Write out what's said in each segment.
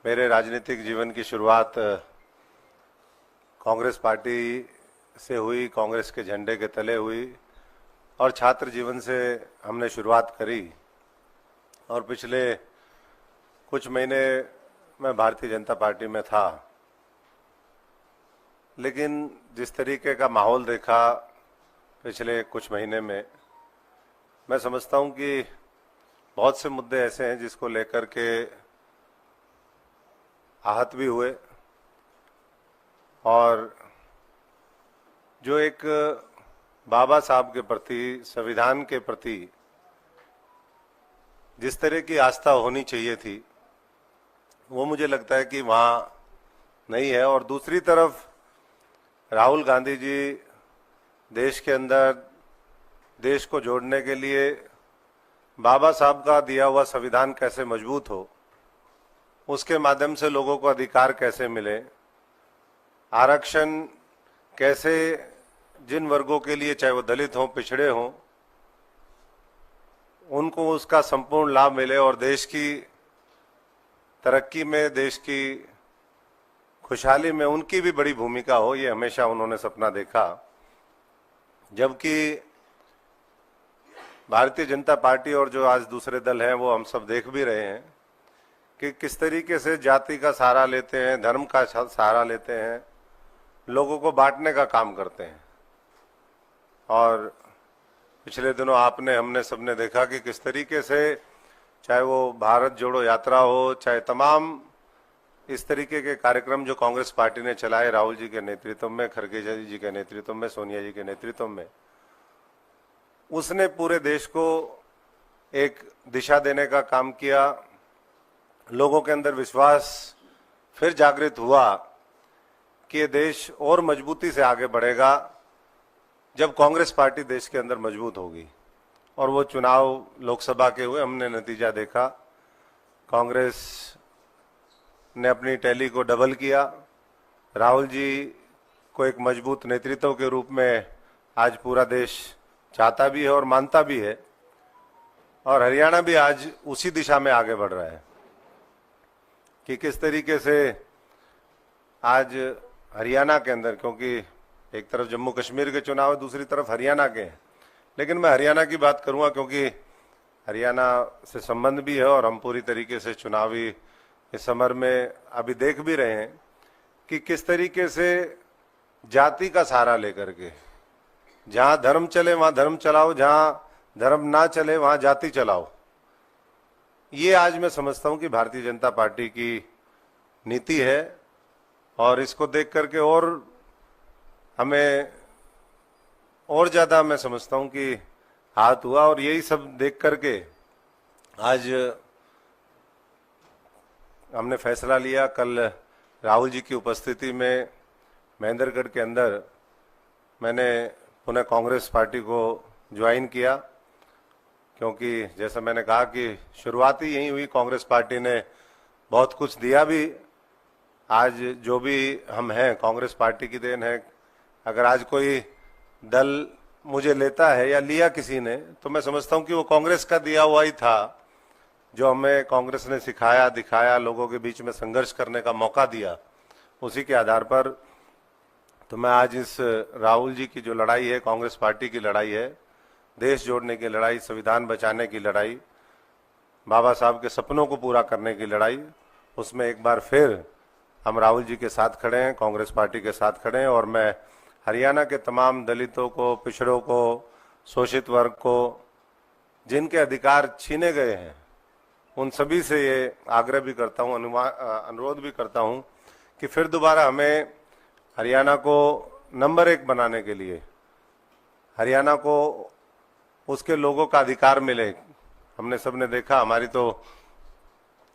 मेरे राजनीतिक जीवन की शुरुआत कांग्रेस पार्टी से हुई, कांग्रेस के झंडे के तले हुई और छात्र जीवन से हमने शुरुआत करी। और पिछले कुछ महीने मैं भारतीय जनता पार्टी में था, लेकिन जिस तरीके का माहौल देखा पिछले कुछ महीने में, मैं समझता हूं कि बहुत से मुद्दे ऐसे हैं जिसको लेकर के आहत भी हुए और जो एक बाबा साहब के प्रति, संविधान के प्रति जिस तरह की आस्था होनी चाहिए थी, वो मुझे लगता है कि वहाँ नहीं है। और दूसरी तरफ राहुल गांधी जी देश के अंदर देश को जोड़ने के लिए बाबा साहब का दिया हुआ संविधान कैसे मजबूत हो, उसके माध्यम से लोगों को अधिकार कैसे मिले, आरक्षण कैसे जिन वर्गों के लिए, चाहे वो दलित हों, पिछड़े हों, उनको उसका संपूर्ण लाभ मिले और देश की तरक्की में, देश की खुशहाली में उनकी भी बड़ी भूमिका हो, ये हमेशा उन्होंने सपना देखा। जबकि भारतीय जनता पार्टी और जो आज दूसरे दल हैं, वो हम सब देख भी रहे हैं कि किस तरीके से जाति का सहारा लेते हैं, धर्म का सहारा लेते हैं, लोगों को बांटने का काम करते हैं। और पिछले दिनों आपने, हमने सबने देखा कि किस तरीके से, चाहे वो भारत जोड़ो यात्रा हो, चाहे तमाम इस तरीके के कार्यक्रम जो कांग्रेस पार्टी ने चलाए, राहुल जी के नेतृत्व में, खड़गे जी के नेतृत्व में, सोनिया जी के नेतृत्व में, उसने पूरे देश को एक दिशा देने का काम किया। लोगों के अंदर विश्वास फिर जागृत हुआ कि ये देश और मजबूती से आगे बढ़ेगा जब कांग्रेस पार्टी देश के अंदर मजबूत होगी। और वो चुनाव लोकसभा के हुए, हमने नतीजा देखा, कांग्रेस ने अपनी टैली को डबल किया। राहुल जी को एक मजबूत नेतृत्व के रूप में आज पूरा देश चाहता भी है और मानता भी है। और हरियाणा भी आज उसी दिशा में आगे बढ़ रहा है कि किस तरीके से आज हरियाणा के अंदर, क्योंकि एक तरफ जम्मू कश्मीर के चुनाव है, दूसरी तरफ हरियाणा के हैं, लेकिन मैं हरियाणा की बात करूंगा क्योंकि हरियाणा से संबंध भी है और हम पूरी तरीके से चुनावी इस समर में अभी देख भी रहे हैं कि किस तरीके से जाति का सहारा लेकर के, जहां धर्म चले वहां धर्म चलाओ, जहां धर्म ना चले वहां जाति चलाओ। ये आज मैं समझता हूं कि भारतीय जनता पार्टी की नीति है और इसको देख करके और हमें और ज्यादा, मैं समझता हूं कि हाथ हुआ। और यही सब देख करके आज हमने फैसला लिया, कल राहुल जी की उपस्थिति में महेंद्रगढ़ के अंदर मैंने पुनः कांग्रेस पार्टी को ज्वाइन किया, क्योंकि जैसा मैंने कहा कि शुरुआत ही यही हुई। कांग्रेस पार्टी ने बहुत कुछ दिया भी, आज जो भी हम हैं कांग्रेस पार्टी की देन है। अगर आज कोई दल मुझे लेता है या लिया किसी ने, तो मैं समझता हूं कि वो कांग्रेस का दिया हुआ ही था, जो हमें कांग्रेस ने सिखाया, दिखाया, लोगों के बीच में संघर्ष करने का मौका दिया, उसी के आधार पर। तो मैं आज इस राहुल जी की जो लड़ाई है, कांग्रेस पार्टी की लड़ाई है, देश जोड़ने की लड़ाई, संविधान बचाने की लड़ाई, बाबा साहब के सपनों को पूरा करने की लड़ाई, उसमें एक बार फिर हम राहुल जी के साथ खड़े हैं, कांग्रेस पार्टी के साथ खड़े हैं। और मैं हरियाणा के तमाम दलितों को, पिछड़ों को, शोषित वर्ग को, जिनके अधिकार छीने गए हैं, उन सभी से ये आग्रह भी करता हूं, अनुरोध भी करता हूं कि फिर दोबारा हमें हरियाणा को नंबर 1 बनाने के लिए, हरियाणा को उसके लोगों का अधिकार मिले। हमने सबने देखा, हमारी तो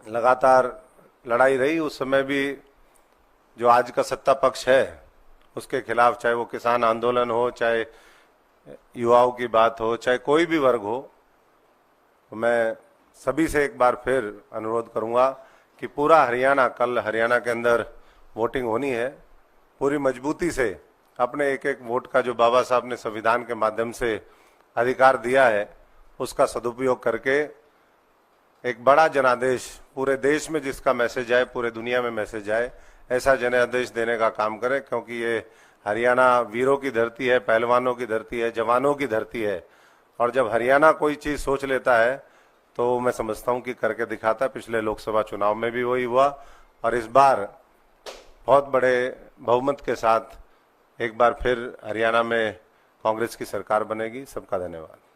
लगातार लड़ाई रही, उस समय भी जो आज का सत्ता पक्ष है उसके खिलाफ, चाहे वो किसान आंदोलन हो, चाहे युवाओं की बात हो, चाहे कोई भी वर्ग हो। तो मैं सभी से एक बार फिर अनुरोध करूंगा कि पूरा हरियाणा, कल हरियाणा के अंदर वोटिंग होनी है, पूरी मजबूती से अपने एक एक वोट का, जो बाबा साहब ने संविधान के माध्यम से अधिकार दिया है, उसका सदुपयोग करके एक बड़ा जनादेश पूरे देश में जिसका मैसेज आए, पूरे दुनिया में मैसेज आए, ऐसा जनादेश देने का काम करें, क्योंकि ये हरियाणा वीरों की धरती है, पहलवानों की धरती है, जवानों की धरती है। और जब हरियाणा कोई चीज सोच लेता है तो मैं समझता हूं कि करके दिखाता है। पिछले लोकसभा चुनाव में भी वही हुआ और इस बार बहुत बड़े बहुमत के साथ एक बार फिर हरियाणा में कांग्रेस की सरकार बनेगी। सबका धन्यवाद।